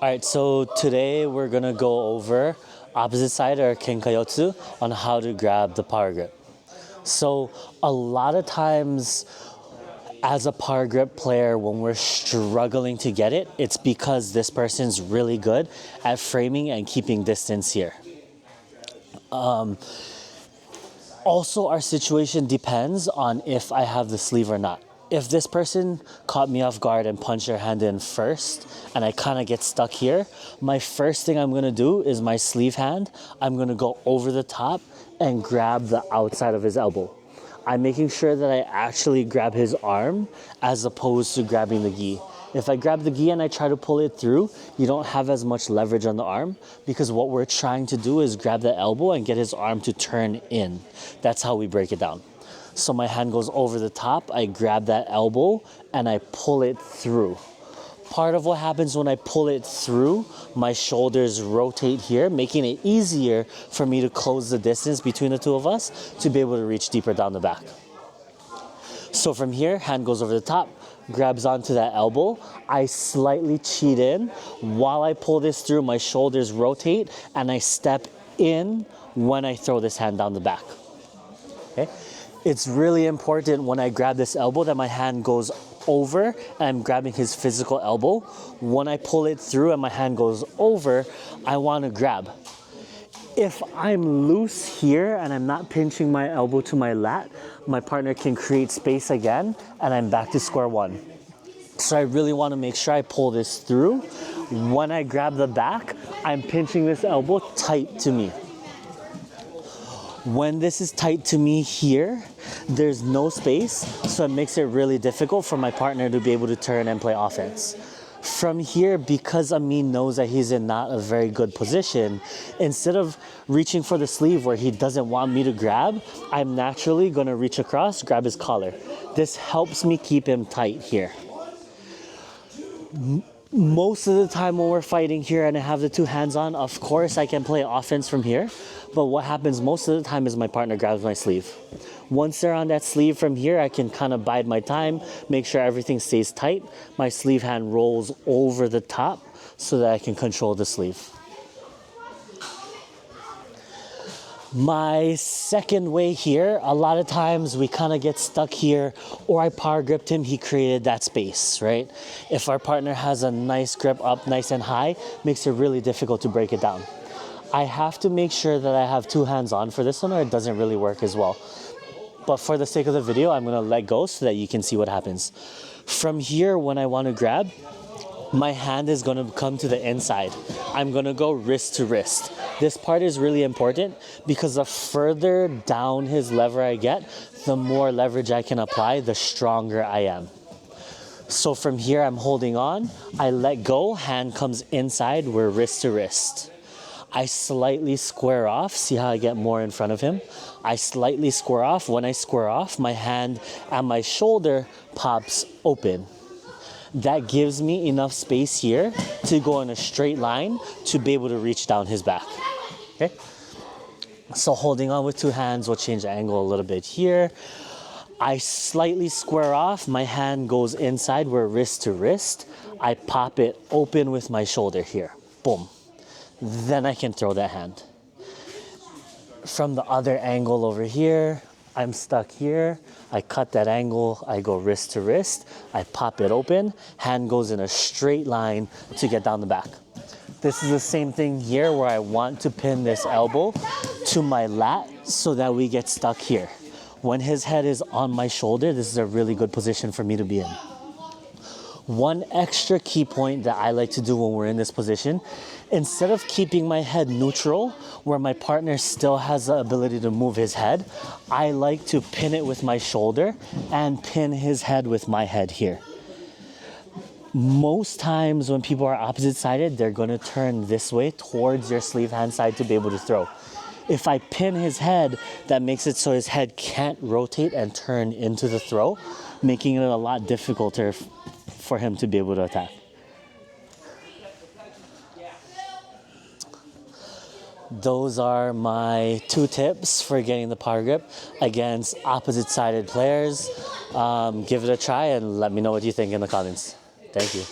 All right, so today we're gonna go over opposite side or kenkayotsu on how to grab the power grip. So a lot of times as a power grip player, when we're struggling to get it, it's because this person's really good at framing and keeping distance here. Also, our situation depends on if I have the sleeve or not. If this person caught me off guard and punched their hand in first, and I kind of get stuck here, my first thing I'm gonna do is my sleeve hand, I'm gonna go over the top and grab the outside of his elbow. I'm making sure that I actually grab his arm as opposed to grabbing the gi. If I grab the gi and I try to pull it through, you don't have as much leverage on the arm because what we're trying to do is grab the elbow and get his arm to turn in. That's how we break it down. So my hand goes over the top, I grab that elbow and I pull it through. Part of what happens when I pull it through, my shoulders rotate here, making it easier for me to close the distance between the two of us to be able to reach deeper down the back. So from here, hand goes over the top, grabs onto that elbow. I slightly cheat in. While I pull this through, my shoulders rotate and I step in when I throw this hand down the back. Okay? It's really important when I grab this elbow that my hand goes over and I'm grabbing his physical elbow. When I pull it through and my hand goes over, I want to grab. If I'm loose here and I'm not pinching my elbow to my lat, my partner can create space again and I'm back to square one. So I really want to make sure I pull this through. When I grab the back, I'm pinching this elbow tight to me. When this is tight to me here, there's no space, so it makes it really difficult for my partner to be able to turn and play offense. From here, because Amin knows that he's in not a very good position, instead of reaching for the sleeve where he doesn't want me to grab, I'm naturally gonna reach across, grab his collar. This helps me keep him tight here. Most of the time when we're fighting here and I have the two hands on, of course I can play offense from here, but what happens most of the time is my partner grabs my sleeve. Once they're on that sleeve from here, I can kind of bide my time, make sure everything stays tight. My sleeve hand rolls over the top so that I can control the sleeve. My second way here, a lot of times we kind of get stuck here, or I power gripped him, he created that space, right? If our partner has a nice grip up nice and high, makes it really difficult to break it down. I have to make sure that I have two hands on for this one or it doesn't really work as well. But for the sake of the video, I'm gonna let go so that you can see what happens. From here, when I wanna grab, my hand is gonna come to the inside. I'm gonna go wrist to wrist. This part is really important because the further down his lever I get, the more leverage I can apply, the stronger I am. So from here, I'm holding on, I let go, hand comes inside, we're wrist to wrist. I slightly square off, see how I get more in front of him? I slightly square off. When I square off, my hand and my shoulder pops open. That gives me enough space here to go in a straight line to be able to reach down his back, okay? So holding on with two hands, we'll change the angle a little bit here. I slightly square off, my hand goes inside, we're wrist to wrist. I pop it open with my shoulder here, boom. Then I can throw that hand. From the other angle over here, I'm stuck here. I cut that angle, I go wrist to wrist, I pop it open, hand goes in a straight line to get down the back. This is the same thing here where I want to pin this elbow to my lat so that we get stuck here. When his head is on my shoulder, this is a really good position for me to be in. One extra key point that I like to do when we're in this position, instead of keeping my head neutral, where my partner still has the ability to move his head, I like to pin it with my shoulder and pin his head with my head here. Most times when people are opposite sided, they're gonna turn this way towards your sleeve hand side to be able to throw. If I pin his head, that makes it so his head can't rotate and turn into the throw, making it a lot difficult for him to be able to attack. Those are my 2 tips for getting the power grip against opposite-sided players. Give it a try and let me know what you think in the comments. Thank you.